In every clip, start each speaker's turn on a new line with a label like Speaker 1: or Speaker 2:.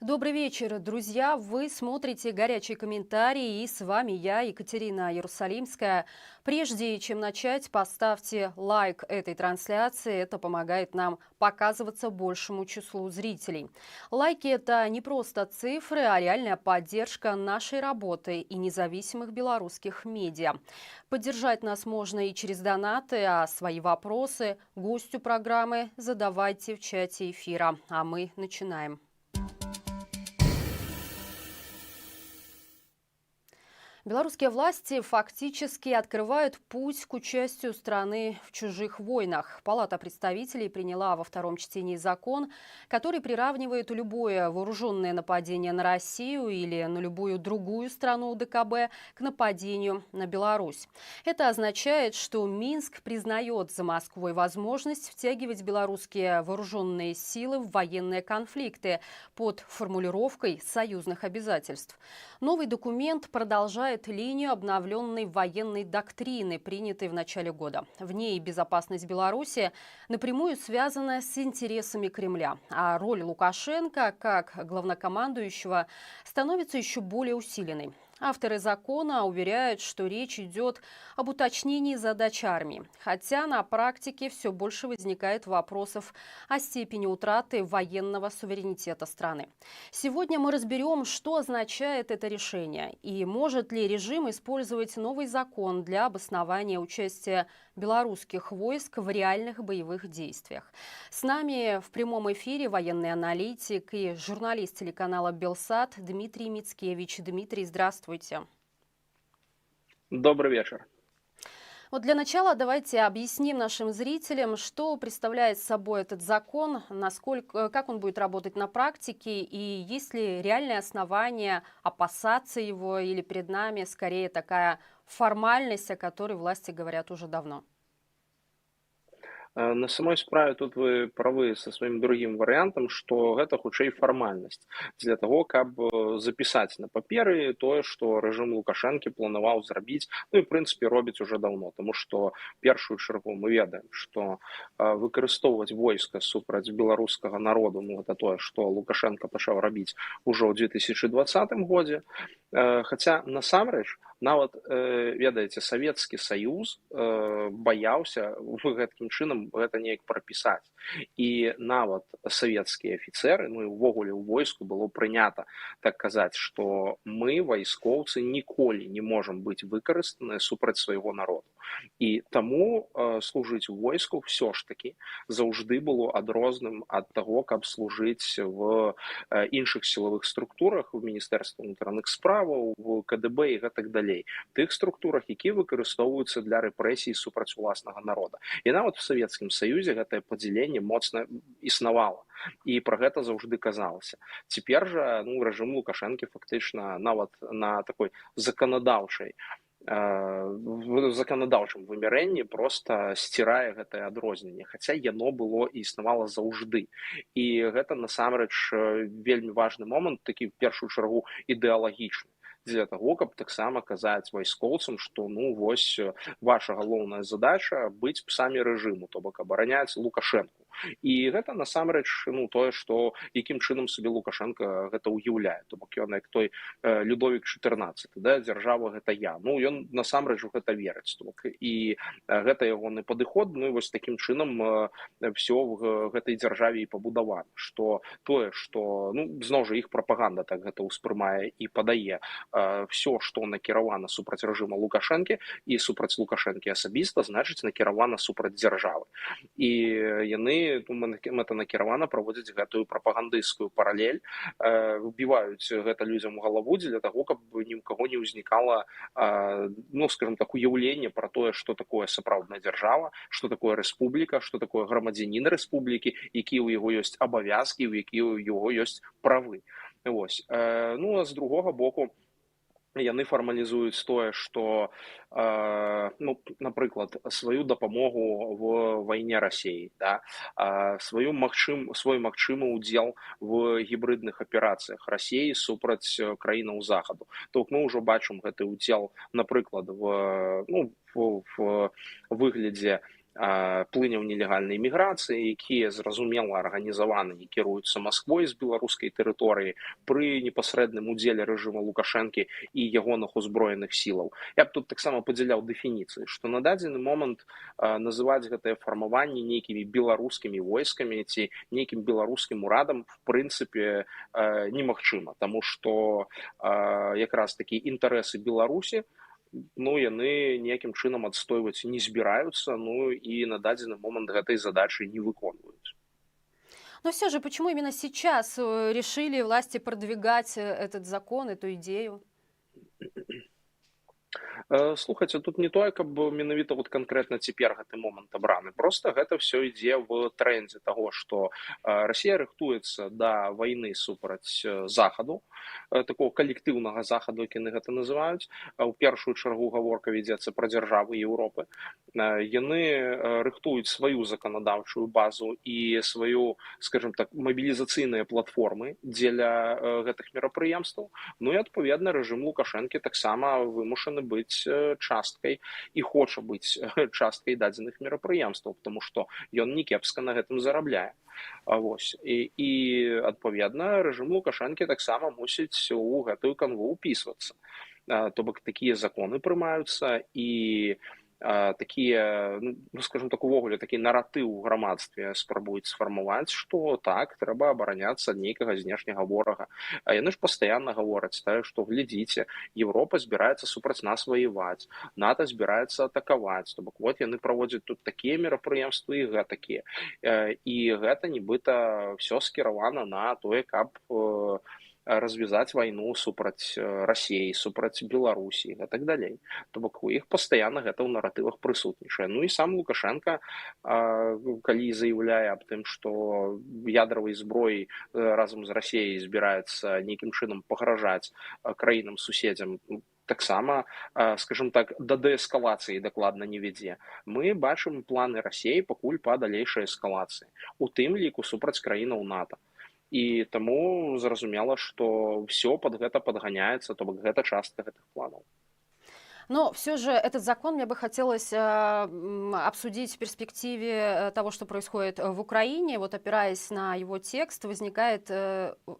Speaker 1: Добрый вечер, друзья. Вы смотрите «Горячий комментарий» и с вами я, Екатерина Иерусалимская. Прежде чем начать, поставьте лайк этой трансляции. Это помогает нам показываться большему числу зрителей. Лайки – это не просто цифры, а реальная поддержка нашей работы и независимых белорусских медиа. Поддержать нас можно и через донаты, а свои вопросы гостю программы задавайте в чате эфира. А мы начинаем. Белорусские власти фактически открывают путь к участию страны в чужих войнах. Палата представителей приняла во втором чтении закон, который приравнивает любое вооруженное нападение на Россию или на любую другую страну ДКБ к нападению на Беларусь. Это означает, что Минск признает за Москвой возможность втягивать белорусские вооруженные силы в военные конфликты под формулировкой союзных обязательств. Новый документ продолжает линию обновленной военной доктрины, принятой в начале года. В ней безопасность Беларуси напрямую связана с интересами Кремля, а роль Лукашенко как главнокомандующего становится еще более усиленной. Авторы закона уверяют, что речь идет об уточнении задач армии. Хотя на практике все больше возникает вопросов о степени утраты военного суверенитета страны. Сегодня мы разберем, что означает это решение и может ли режим использовать новый закон для обоснования участия белорусских войск в реальных боевых действиях. С нами в прямом эфире военный аналитик и журналист телеканала «Белсат» Дмитрий Мицкевич. Дмитрий, здравствуйте.
Speaker 2: Добрый вечер.
Speaker 1: Вот для начала давайте объясним нашим зрителям, что представляет собой этот закон, насколько, как он будет работать на практике и есть ли реальные основания опасаться его или перед нами скорее такая формальность, о которой власти говорят уже давно.
Speaker 2: На самой справе тут вы правы са сваім другім варыянтам, што гэта хутчэй фармальнасць для таго, каб запісаць на паперы тое, што рэжым Лукашэнкі планаваў зрабіць, ну і в прынцыпе робіць уже даўно, таму што першую чаргу мы ведаем, што выкарыстоўваць войска супраць беларускага народу, ну гэта тое, што Лукашенко пачаў рабіць ужо ў 2020 годзе. Хаця насамрэч нават ведаеце, Савецкі Саюз баяўся гэткім чынам гэта неяк прапісаць. І нават савецкія афіцеры, ну і ўвогуле ў войску было прынята так казаць, што мы, вайскоўцы, ніколі не можам быць выкарыстаныя супраць свайго народу. І таму служыць у войску ўсё ж такі заўжды было адрозным ад таго, каб служыць в іншых сілавых структурах, у Міністэрстве ўнутраных справаў, в КДБ і гэтак далей. Тых структурах, якія выкарыстоўваюцца для рэпрэсій супраць уласнага народа. І нават у Савецкім Саюзе гэтае падзяленне моцна існавала. І пра гэта заўжды казалася. Цяпер жа рэжым Лукашэнкі фактычна нават на такой законадаўчым вымярэнні проста сцірае гэтае адрозненне, хаця яно было і існавала заўжды. І гэта насамрэч вельмі важны момант, такі в першую чаргу ідэалагічны, для таго, каб таксама казаць вайскоўцам, што вось ваша галоўная задача быць псамі рэжыму, то бок абараняць Лукашэнку. І гэта насамрэч тое, што якім чынам сабе Лукашенко гэта ўяўляе, то бок ён як той Людовік XIV, да, дзяржава гэта я. Ён насамрэч у гэта верыць, то бок і гэта ягоны падыход, і вось такім чынам все в гэтай дзяржаве і пабудавана, што тое, што зноў жа іх прапаганда так гэта ўспрымае і падае все, што накіравана супраць рэжыма Лукашэнкі і супраць Лукашэнкі асабіста, значыць накіравана супраць дзяржавы. І яны мэтанакіравана праводзяць гэтую прапагандысцкую паралель, вбіваюць гэта людзям у галаву для таго, каб ні ў каго не ўзнікала, скажем так, уяўленне пра тое, што такое сапраўдная дзяржава, што такое рэспубліка, што такое грамадзянін рэспублікі, якія ў яго ёсць абавязкі, якія ў яго ёсць правы. Вось. А з другога боку, яны фармалізуюць тое, што, напрыклад, сваю дапамогу в вайне Расіі, да, свой магчымы ўдзел в гібрыдных аперацыях Расіі супраць краінаў захаду. То мы ўжо бачым гэты ўдзел, напрыклад, в выглядзе плыняў нелегальнай міграцыі, якія зразумела арганізаваны і кіруюцца Масквой з беларускай тэрыторыі пры непасрэдным удзеле рэжыма Лукашэнкі і ягоных узброеных сілаў. Я б тут таксама падзяляў дэфініцыі, што на дадзены момант называць гэтае фармаванне нейкімі беларускімі войскамі ці нейкім беларускім урадам в прынцыпе немагчыма, таму што якраз такі інтарэсы Беларусі яны ніякім чынам адстойваць не збіраюцца, і на дадзены момант гэтай задачы не выконваюць.
Speaker 1: Но все же, почему именно сейчас решили власти продвигать этот закон, эту идею?
Speaker 2: Слухайце, тут не тое, каб менавіта канкрэтна цяпер гэты момант абраны. Проста гэта ўсё ідзе в трэндзе таго, што Расія рыхтуецца да вайны супраць захаду, такого калектыўнага захаду, як яны гэта называюць. У першую чаргу гаворка вядзецца пра дзяржавы Еўропы. Яны рыхтуюць сваю заканадаўчую базу і сваю, скажем так, мабілізацыйныя платформы дзеля гэтых мерапрыемстваў. І адпаведна рэжым Лукашэнкі таксама вымушаны быць часткай і хоча быць часткай дадзеных мерапрыемстваў, тому што ён не кепска на гэтым зарабляе. І адпаведна рэжым Лукашэнкі таксама мусіць у гэтую канву ўпісвацца. То бок такія законы прымаюцца і такія, скажем так, увогуле такі наратыў у грамадстве спрабуюць сфармаваць, што так, трэба абараняцца ад нейкага знешняга ворага. А яны ж пастаянна гавораць, што глядзіце, Еўропа збіраецца супраць нас ваяваць, НАТО збіраецца атакаваць, то бок яны праводзяць тут такія мерапрыемствы і гэтакія. І гэта нібыта ўсё скіравана на тое, каб развязаць вайну супраць Расіі, супраць Беларусі і так далей. То бок у іх пастаянна гэта ў наратывах прысутнічае. І сам Лукашенко, калі заяўляе аб тым, што ядравай зброяй разам з Расіяй збіраецца нейкім чынам пагражаць краінам-суседзям, таксама, скажем так, да дээскалацыі дакладна не вядзе. Мы бачым планы Расіі пакуль па далейшай эскалацыі, у тым ліку супраць краінаў НАТО. І таму зразумела, што ўсё пад гэта падганяецца, то бок гэта частка гэтых планаў.
Speaker 1: Но все же этот закон мне бы хотелось обсудить в перспективе того, что происходит в Украине. Опираясь на его текст, возникает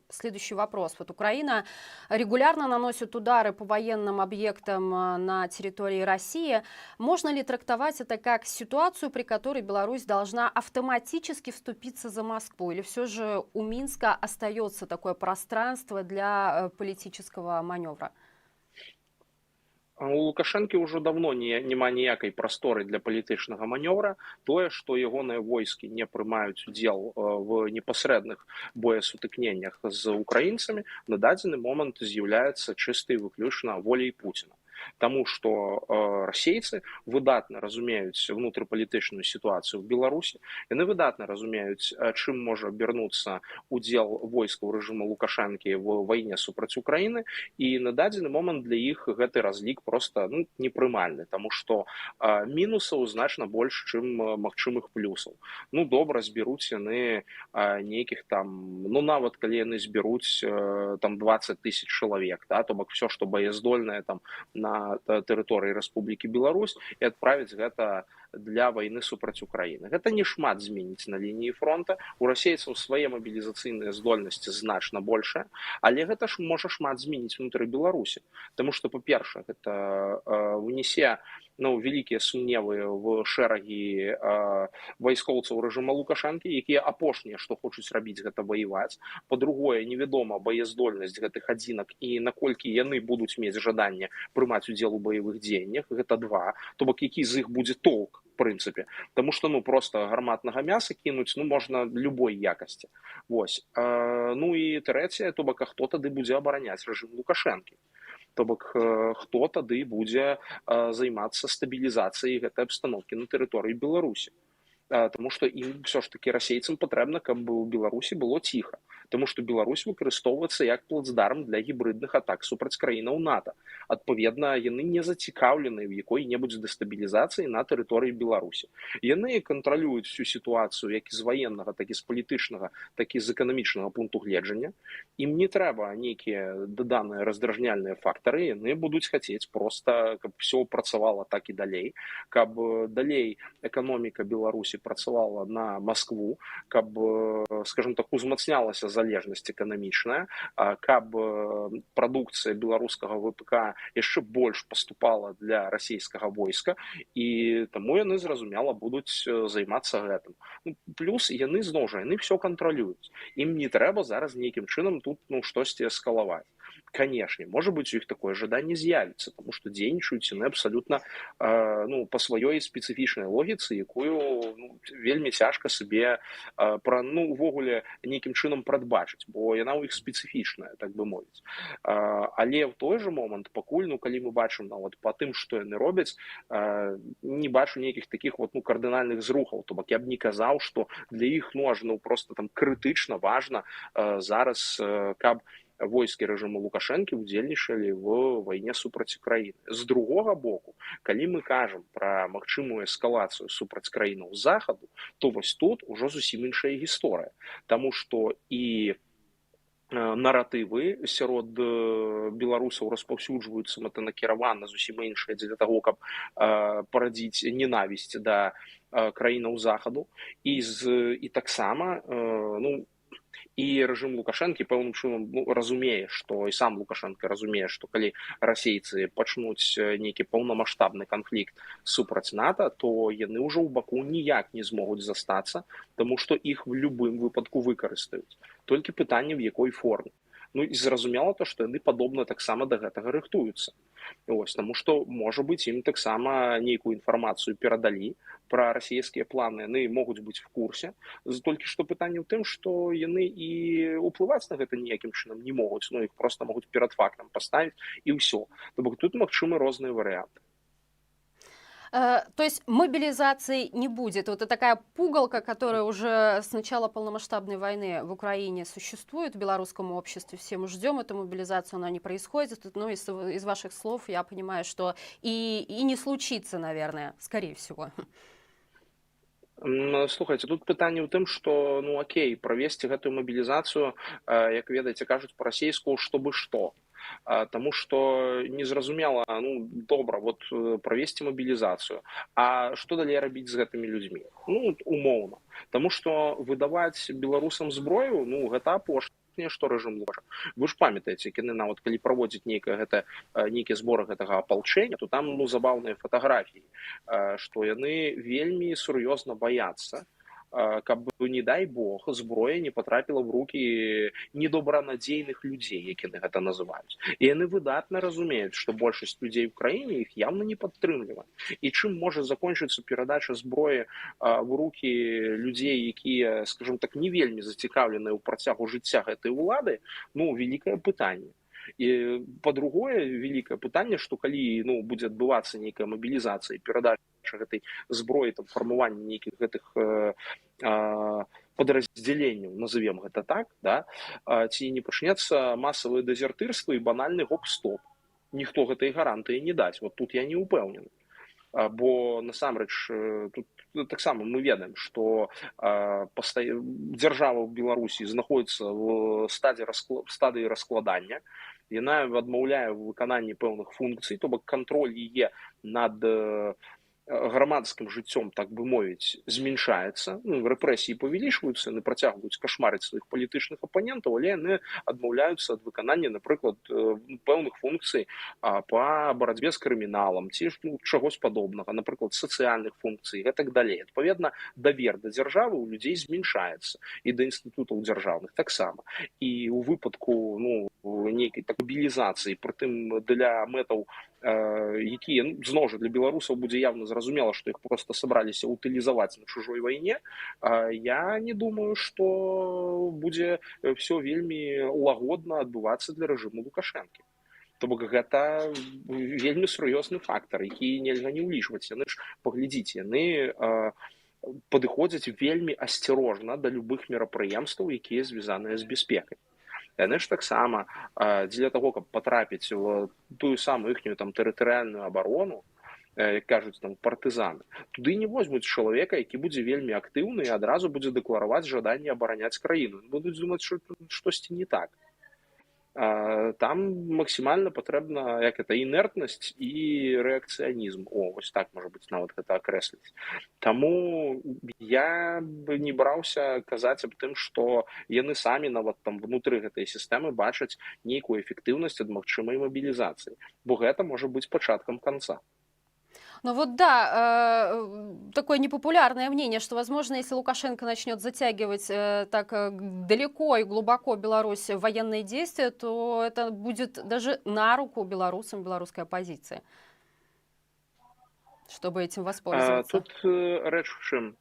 Speaker 1: следующий вопрос. Украина регулярно наносит удары по военным объектам на территории России. Можно ли трактовать это как ситуацию, при которой Беларусь должна автоматически вступиться за Москву? Или все же у Минска остается такое пространство для политического маневра?
Speaker 2: У Лукашэнкі ўжо давно няма ніякай прасторы для палітычнага манёвра. Тое, што ягоныя войскі не прымаюць удзел в непасрэдных боесутыкненнях з украінцамі, на дадзены момант з'яўляецца чыста і выключна воляй Пуціна. Таму што расейцы выдатна разумеюць внутрыпалітычную сітуацыю ў Беларусі, яны выдатна разумеюць, чым можа абернуцца удзел войскаў рэжыма Лукашэнкі в вайне супраць Украіны, і на дадзены момант для іх гэты разлік проста непрымальны, таму што мінусаў значна больш, чым магчымых плюсаў. Добра, зберуць яны нейкіх там, нават калі яны зберуць там 20 000 чалавек, то бок все, што баяздольнае там на тэрыторыі Рэспублікі Беларусь, і адправіць гэта для вайны супраць Украіны. Гэта не шмат зменіць на лініі фронта. У расейцаў свае мабілізацыйныя здольнасці значна большыя, але гэта ж можа шмат зменіць унутры Беларусі. Таму што, па-першае, гэта ўнесе вялікія сумневы в шэрагі вайскоўцаў рэжыма Лукашэнкі, якія апошнія, што хочуць рабіць, гэта ваяваць. Па-другое, невядома баяздольнасць гэтых адзінак і наколькі яны будуць мець жаданне прымаць удзел у баявых дзеяннях. Гэта два. То бок, які з іх будзе толк, в прынцыпе. Таму што, проста гарматнага мяса кінуць, можна любой якасці. І трэцяе, то бок, а хто тады будзе абараняць рэжым Лукашэнкі? То бок, хто тады будзе займацца стабілізацыяй гэтай абстаноўкі на тэрыторыі Беларусі? Тому што ім все ж таки расейцам патрэбна, каб у Беларусі было ціха. Таму што Беларусь выкарыстоўваецца як плацдарм для гібрыдных атак супраць краінаў НАТО. Адпаведна, яны не зацікаўлены ў якой-небудзь дэстабілізацыі на тэрыторыі Беларусі. Яны кантралююць всю сітуацыю як з ваеннага, так і з палітычнага, так і з эканамічнага пункту гледжання. Ім не трэба нейкія даданыя раздражняльныя фактары, яны будуць хацець проста, каб все працавала так і далей, каб далей эканоміка Беларусі працавала на Маскву, каб, скажем так, узмацнялася залежнасць эканамічная, каб прадукцыя беларускага ВПК яшчэ больш паступала для расійскага войска, і таму яны, зразумела, будуць займацца гэтым. Плюс яны, зноў жа, яны все кантралююць. Ім не трэба зараз нейкім чынам тут штосьці эскалаваць. Конечно, может быть, у іх такое жаданне з'явіцца, тому што дзейнічаюць яны абсалютна па сваёй спецыфічнай логіцы, якую вельмі цяжка сабе увогуле нейкім чынам прадбачыць, бо яна ў іх спецыфічная, так бы мовіць. Але ў той жа момант, пакуль, калі мы бачым нават па тым, што яны робяць, не бачу нейкіх такіх кардынальных зрухаў. То бок я б не казаў, што для іх аж проста там крытычна важна зараз, каб войскі рэжыму Лукашэнкі удзельнічалі в вайне супраць краіны. З другога боку, калі мы кажам пра магчымую эскалацыю супраць краінаў захаду, то вось тут ужо зусім іншая гісторыя. Таму што і наратывы сярод беларусаў распаўсюджваюцца мэтанакіравана зусім іншыя для таго, каб парадзіць ненавісць да краінаў захаду. І таксама, і рэжым Лукашэнкі пэўным чынам разумее, што і сам Лукашэнка разумее, што калі расейцы пачнуць нейкі паўнамаштабны канфлікт супраць НАТО, то яны ўжо ў баку ніяк не змогуць застацца, таму што іх в любым выпадку выкарыстаюць. Толькі пытанне, в якой форме. І зразумела то, што яны падобна таксама да гэтага рыхтуюцца. Таму што, можа быць, ім таксама нейкую інфармацыю перадалі пра расійскія планы, яны могуць быць в курсе. Толькі што пытанне ў тым, што яны і ўплываць на гэта ніякім чынам не могуць, іх проста могуць перад фактам паставіць і ўсё. То бок тут магчымы розныя варыянты.
Speaker 1: То есть мобилизации не будет. Вот это такая пугалка, которая уже с начала полномасштабной войны в Украине существует в белорусском обществе. Все мы ждем эту мобилизацию, она не происходит. Из ваших слов я понимаю, что и не случится, наверное, скорее всего.
Speaker 2: Слухайте, тут пытанне ў тым, што окей, правесці гэтую мабілізацыю, як ведаеце, кажуць па-расейску, чтобы што. Таму што незразумела, добра, правесці мабілізацыю. А што далей рабіць з гэтымі людзьмі? Умоўна. Таму што выдаваць беларусам зброю, гэта апошняе, што рэжым можа. Вы ж памятаеце, яны нават калі праводзяць нейкія зборы гэтага апалчэння, то там забаўныя фатаграфіі, што яны вельмі сур'ёзна баяцца, каб, не дай бог, зброя не потрапіла в рукі недобранадзейных людзей, як яны гэта называюць. І яны выдатна разумеюць, што большасць людзей в краіне іх явно не падтрымлівае. І чым можа закончыцца перадача зброі в рукі людзей, якія, скажем так, не вельмі зацікаўленыя ў працягу жыцця гэтай улады, вялікае пытанне. І па-другое, вялікае пытанне, што калі будзе адбывацца нейкая мабілізацыя і перадача гэтай зброі, фармаванне нейкіх гэтых падраздзяленняў, назовем гэта так, ці не пачнецца масавае дэзертырства і банальны гоп-стоп. Ніхто гэтай гарантыі не даць. Тут я не ўпэўнены. Бо насамрэч тут таксама мы ведаем, што дзяржава ў Беларусі знаходіцца в стадыі раскладання. Яна адмаўляе ў выкананні пэўных функцый, то бок кантроль яе над грамадскім жыццём, так бы мовіць, зменшаецца. Рэпрэсіі павялічваюцца, яны працягваюць кашмарыць сваіх палітычных апанентаў, але яны адмаўляюцца ад выканання, напрыклад, пэўных функцый па барацьбе з крыміналам ці чагось падобнага, напрыклад, сацыяльных функцый і гэтак далей. Адпаведна, давер да дзяржавы ў людзей зменшаецца і да інстытутаў дзяржаўных таксама. І ў выпадку нейкай мабілізацыі, прытым для мэтаў, якія, зноў жа, для беларусаў будзе явна зразумела, што іх проста сабраліся утылізаваць на чужой вайне, я не думаю, што будзе все вельмі лагодна адбывацца для рэжыму Лукашэнкі. То бок гэта вельмі сур'ёзны фактар, які нельга не ўлічваць. Яны ж, паглядзіце, яны падыходзяць вельмі асцярожна да любых мерапрыемстваў, якія звязаныя з бяспекай. Яны ж таксама дзеля таго, каб патрапіць у тую самую іхнюю там тэрытарыяльную абарону, як кажуць там партызаны, туды не возьмуць чалавека, які будзе вельмі актыўны і адразу будзе дэклараваць жаданне абараняць краіну. Будуць думаць, што штосьці не так. Там максімальна патрэбна як это інертнасць і рэакцыянізм. Вось так можа быць нават гэта акрэсліць. Таму я бы не браўся казаць аб тым, што яны самі нават там внутры гэтай сістэмы бачаць нейкую эфектыўнасць ад магчымай мабілізацыі, бо гэта можа быць пачаткам канца.
Speaker 1: Ну вот да, такое непопулярное мнение, что, возможно, если Лукашенко начнет затягивать так далеко и глубоко Беларусь в военные действия, то это будет даже на руку белорусам, белорусской оппозиции, чтобы этим воспользоваться.
Speaker 2: Тут рэч у чым.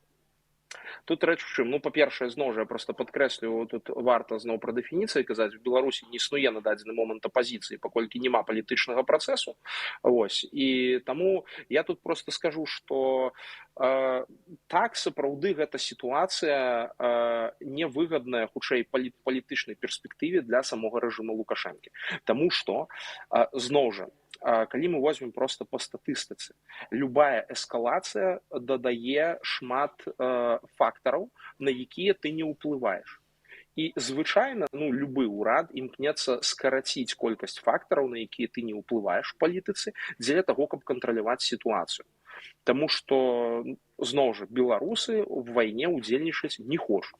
Speaker 2: Ну, па-першае, зноў жа, я проста падкрэслю, тут варта зноў пра дэфініцыі казаць, у Беларусі не існуе на дадзены момант апазіцыі, паколькі няма палітычнага працэсу. Вось. І таму я тут проста скажу, што так, сапраўды, гэта сітуацыя невыгадная, хутчэй, палітычнай перспектыве для самога рэжыму Лукашэнкі. Таму што, зноў жа, калі мы возьмем просто по статыстыцы, любая эскалацыя дадае шмат фактараў, на якія ты не ўплываеш. І звычайна, любы ўрад імкнецца скараціць колькасць фактараў, на якія ты не ўплываеш у палітыцы, дзеля таго, каб кантраляваць сітуацыю. Таму што, зноў жа, беларусы ў вайне ўдзельнічаць не хочуць.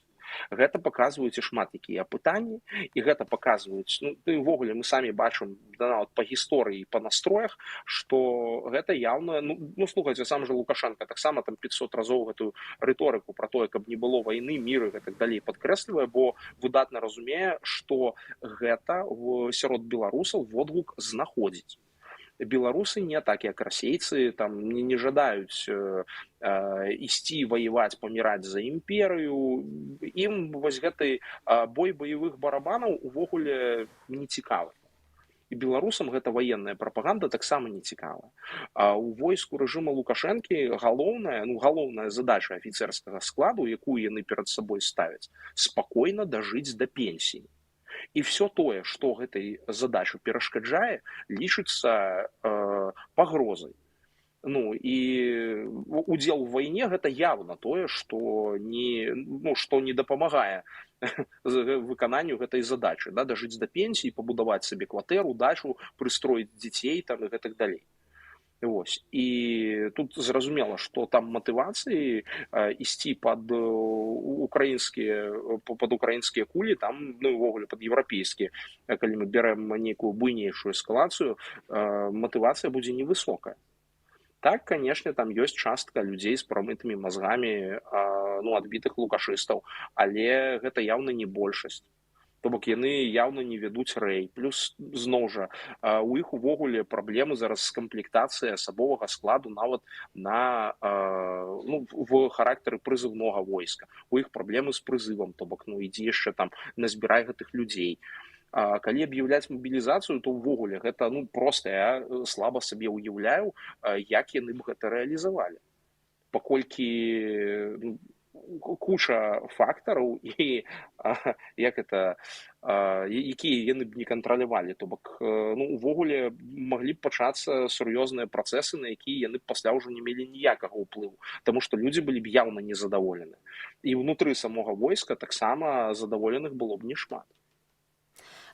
Speaker 2: Гэта паказваюць і шмат якія пытанні, і гэта паказваюць, увогуле мы самі бачым нават па гісторыі і па настроях, што гэта яўна, слухайце, сам жа Лукашенко таксама там 500 разоў гэтую рыторыку пра тое, каб не было вайны, міру і так далей падкрэслівае, бо выдатна разумее, што гэта сярод беларусаў водгук знаходзіць. Беларусы не так, як расейцы, там не жадаюць ісці ваяваць, паміраць за імперыю. Ім вось гэты бой баявых барабанаў увогуле не цікавы. І беларусам гэта ваенная прапаганда таксама не цікава. У войску рэжыма Лукашэнкі галоўная задача афіцэрскага складу, якую яны перад сабой ставяць, спакойна дажыць да пенсіі. І все тое, што гэтай задачу перашкаджае, лічыцца пагрозай. І удзел у вайне гэта явна тое, што не дапамагае выкананню гэтай задачы, дажыць да пенсіі, пабудаваць сабе кватэру, дачу, прыстроіць дзяцей там і гэтак далей. Вось. І тут зразумела, што там матывацыі ісці пад украінскія кулі, там, увогуле, пад еўрапейскія, калі мы берем нейкую буйнейшую эскалацыю, матывацыя будзе невысокая. Так, канешне, там ёсць частка людзей з прамытымі мазгамі, адбітых лукашыстаў, але гэта яўна не большасць. То бок яны яўна не вядуць рэй. Плюс, зноў жа, у іх увогуле праблемы зараз з камплектацыяй асабовага складу нават в характары прызыўнога войска. У іх праблемы з прызывам, то бок, ідзі яшчэ там назбірай гэтых людзей. Калі аб'яўляць мабілізацыю, то ўвогуле гэта, проста я слаба сабе ўяўляю, як яны б гэта рэалізавалі. Паколькі куча фактараў і якія яны б не кантралявалі, то бок увогуле маглі б пачацца сур'ёзныя працэсы, на якія яны пасля ўжо не мелі ніякага ўплыву, таму што людзі былі б яўна незадаволены. І ўнутры самога войска таксама задаволеных было б не шмат.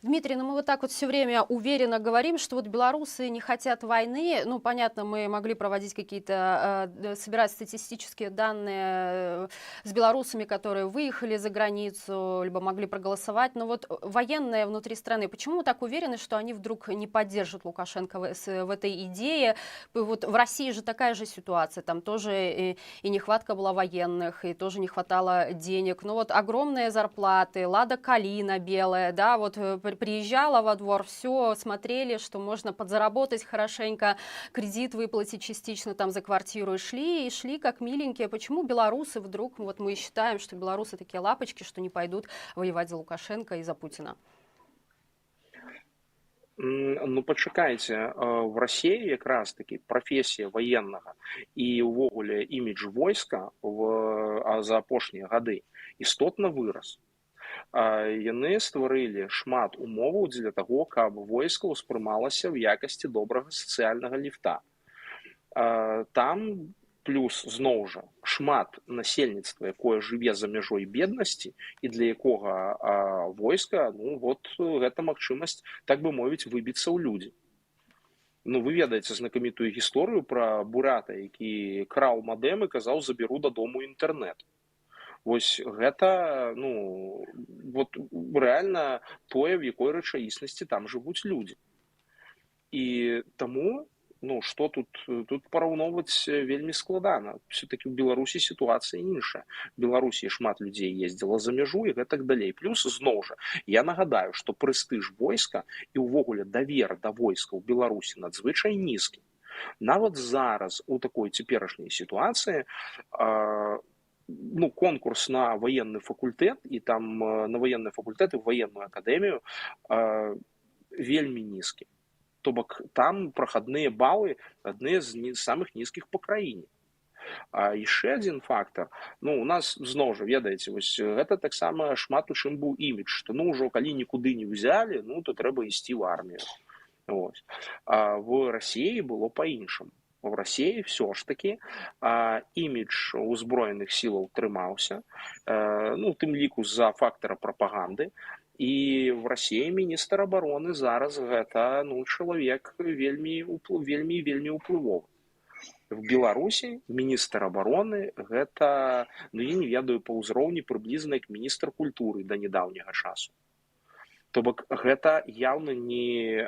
Speaker 1: Дмитрий, мы вот так вот все время уверенно говорим, что вот белорусы не хотят войны. Понятно, мы могли проводить какие-то, собирать статистические данные с белорусами, которые выехали за границу, либо могли проголосовать. Но вот военные внутри страны, почему мы так уверены, что они вдруг не поддержат Лукашенко в этой идее? Вот в России же такая же ситуация, там тоже и нехватка была военных, и тоже не хватало денег. Но вот огромные зарплаты, Лада Калина белая, да, вот приезжала во двор, все, смотрели, что можно подзаработать хорошенько, кредит выплатить частично там за квартиру, и шли как миленькие. Почему белорусы вдруг, вот мы считаем, что белорусы такие лапочки, что не пойдут воевать за Лукашенко и за Путина?
Speaker 2: Ну пачакайце, в Расіі якраз такі прафесія ваеннага і ўвогуле імідж войска за апошнія гады істотна вырас. Яны стварылі шмат умоваў для таго, каб войска ўспрымалася ў якасці добрага сацыяльнага ліфта. Там плюс зноў жа шмат насельніцтва, якое жыве за мяжой беднасці і для якога войска, ну вот гэта магчымасць, так бы мовіць, выбіцца ў людзі. Ну вы ведаеце знакамітую гісторыю пра бурата, які краў мадэм і казаў: заберу дадому інтэрнэт. Вось гэта, ну вот рэальна тое, в якой рэчаіснасці там жывуць людзі. І таму, ну што тут параўноўваць вельмі складана. Все-таки ў Беларусі сітуацыя іншая. В Беларусі шмат людзей ездзіла за мяжу і гэтак далей. Плюс зноў жа я нагадаю, што прэстыж войска і ўвогуле давер да войска ў Беларусі надзвычай нізкі. Нават зараз у такой цяперашняй сітуацыі ну, конкурс на военный факультэт і там на военный факультэт і военную акадэмію вельмі нізкі. То бок там прахадныя балы адныя з самых нізкіх па краіне. А яшчэ адзін фактар, ну у нас зноў жа ведаеце, вось гэта таксама шмат у чым быў імідж, што ну ўжо калі нікуды не ўзялі, ну то трэба ісці ў армію. Ось. А в Расіі было па-іншаму. В Расіі все ж таки імідж узброеных сілаў трымаўся, ну тым ліку з-за фактара прапаганды. І в Расіі міністр абароны зараз гэта ну чалавек вельмі ўплывовы. В Беларусі міністр абароны гэта, ну я не ведаю, па ўзроўні прыблізна як міністр культуры да нядаўняга часу. То бок гэта яўна не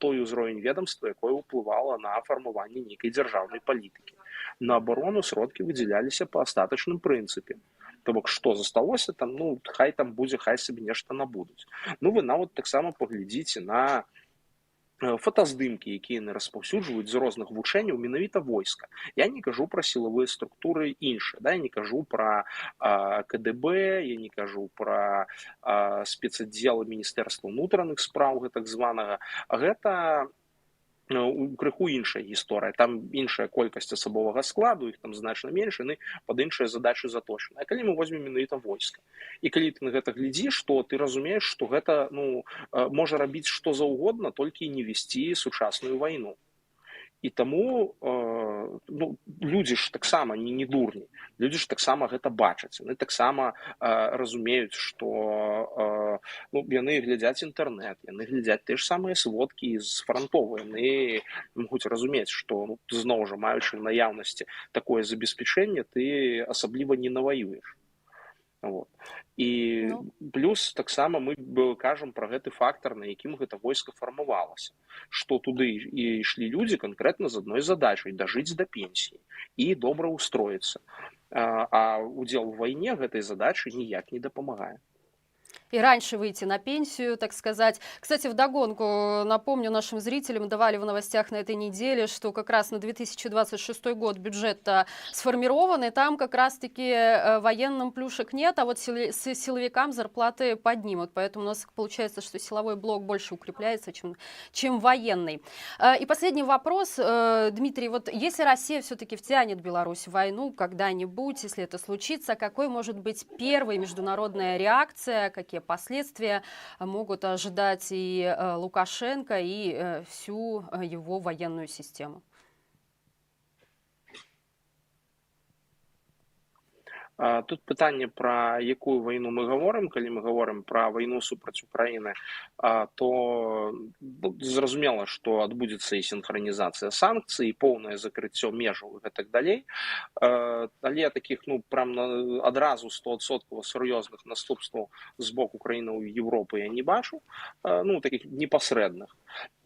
Speaker 2: той узровень ведомства, якое ўплывала на фармаванне нейкай дзяржаўнай палітыкі. На абарону сродкі выдзяляліся па астатачным прынцыпе. То бок што засталося там, ну хай там будзе, хай сабе нешта набудуць. Ну вы нават таксама паглядзіце на фотаздымкі, якія яны распаўсюджваюць з розных вучэнняў менавіта войска. Я не кажу пра сілавыя структуры іншыя, да? Я не кажу пра КДБ, я не кажу пра спецаддзелы Міністэрства ўнутраных спраў гэтак званага. Гэта крыху іншая гісторыя, там іншая колькасць асабовага складу, іх там значна менш, яны пад іншыя задачы заточаны. А калі мы возьмем менавіта войска, і калі ты на гэта глядзіш, то ты разумееш, што гэта ну, можа рабіць што заўгодна, толькі не весці сучасную вайну. І таму ну, людзі ж таксама не дурні, людзі ж таксама гэта бачаць, яны таксама разумеюць, што ну, яны глядзяць інтэрнэт, яны глядзяць тыя ж самыя сводкі з франтовыя, яны могуць разумець, што ну, зноў жа маючы в наяўнасці такое забеспячэнне, ты асабліва не наваюеш. Вот. І плюс таксама мы кажам пра гэты фактар, на якім гэта войска фармавалася, што туды ішлі людзі канкрэтна з адной задачай дажыць да пенсіі і добра ўстроіцца. А удзел у вайне гэтай задачы ніяк не дапамагае.
Speaker 1: И раньше выйти на пенсию, так сказать. Кстати, вдогонку напомню нашим зрителям, давали в новостях на этой неделе, что как раз на 2026 год бюджет сформирован, и там как раз-таки военным плюшек нет, а вот силовикам зарплаты поднимут. Поэтому у нас получается, что силовой блок больше укрепляется, чем военный. И последний вопрос, Дмитрий, вот если Россия все-таки втянет Беларусь в войну когда-нибудь, если это случится, какой может быть первая международная реакция, какие последствия могут ожидать и Лукашенко, и всю его военную систему?
Speaker 2: Тут пытанне, пра якую вайну мы гаворым. Калі мы гаворым пра вайну супраць Украіны, то зразумела, што адбудзецца і сінхранізацыя санкцый, і поўнае закрыццё межаў і гэтак далей. Але такіх ну, прям адразу 100% сур'ёзных наступстваў з боку краінаў Еўропы я не бачу, ну, такіх непасрэдных.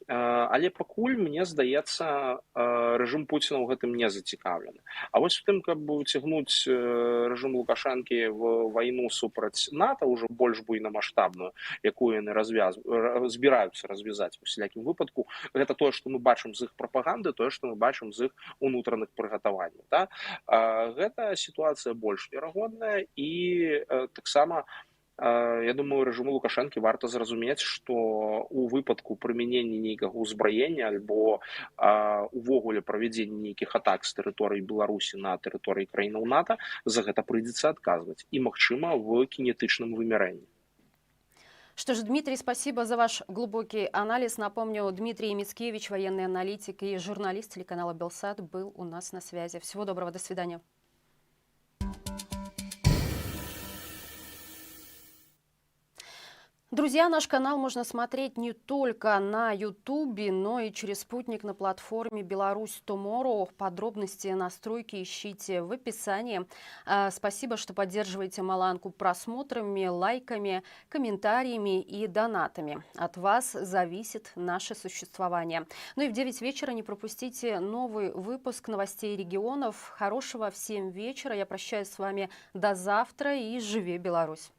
Speaker 2: Але пакуль, мне здаецца, рэжым Пуціна ў гэтым не зацікаўлены. А вось у тым, каб уцягнуць рэжым Лукашэнкі в вайну супраць НАТО, ўжо больш буйнамаштабную, якую яны збіраюцца развязаць у усялякім выпадку, гэта тое, што мы бачым з іх прапаганды, тое, што мы бачым з іх унутраных прыгатаванняў. Да? Гэта сітуацыя больш верагодная, і таксама Я думаю, рэжыму Лукашэнкі варта зразумець, што ў выпадку прымянення нейкага ўзбраення альбо увогуле правядзення нейкіх атак з тэрыторыі Беларусі на тэрыторыі краінаў НАТО за гэта прыйдзецца адказваць і, магчыма, в кинетычным вымярэнні.
Speaker 1: Что ж, Дмитрий, спасибо за ваш глубокий анализ. Напомню, Дмитрий Мицкевич, военный аналитик и журналист телеканала Белсат, был у нас на связи. Всего доброго, до свидания. Друзья, наш канал можно смотреть не только на Ютубе, но и через спутник на платформе Беларусь Tomorrow. Подробности настройки ищите в описании. Спасибо, что поддерживаете Маланку просмотрами, лайками, комментариями и донатами. От вас зависит наше существование. Ну и в 9 вечера не пропустите новый выпуск новостей регионов. Хорошего всем вечера. Я прощаюсь с вами до завтра и живи Беларусь!